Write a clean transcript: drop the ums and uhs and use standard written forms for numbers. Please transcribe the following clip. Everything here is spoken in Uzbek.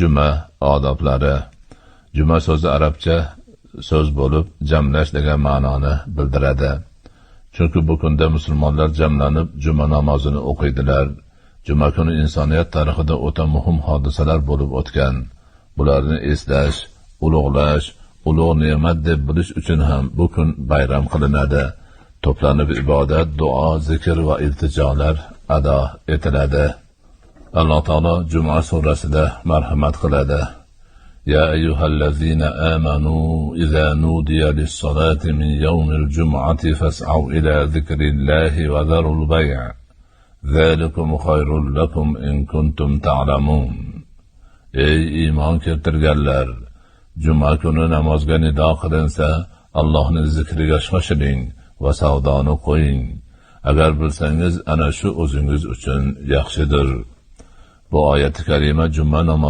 Juma odoblari. Juma so'zi arabcha so'z bo'lib, jamlash degan ma'noni bildiradi. Chunki bu kunda musulmonlar jamlanib juma namozini o'qiydilar. Juma kuni insoniyat tarixida o'ta muhim hodisalar bo'lib o'tgan. Bularni eslash, ulug'lash, ulug' ne'mat deb bilish uchun ham bu kun bayram qilinadi. To'planib ibodat, duo, zikr va iltijolar ado etiladi. Alloh taolo Juma surasida marhamat qiladi. يا أيها الذين آمنوا إذا نودي للصلاة من يوم الجمعة فاسعوا إلى ذكر الله وذروا البيع ذلكم خير لكم إن كنتم تعلمون. Ey iymon keltirganlar, juma kuni namozga nido qilinsa, Allohning zikriga shoshiling va savdoni qo'ying. Agar bilsangiz, ana shu o'zingiz uchun yaxshidir. Bu oyat-i karima juma namozi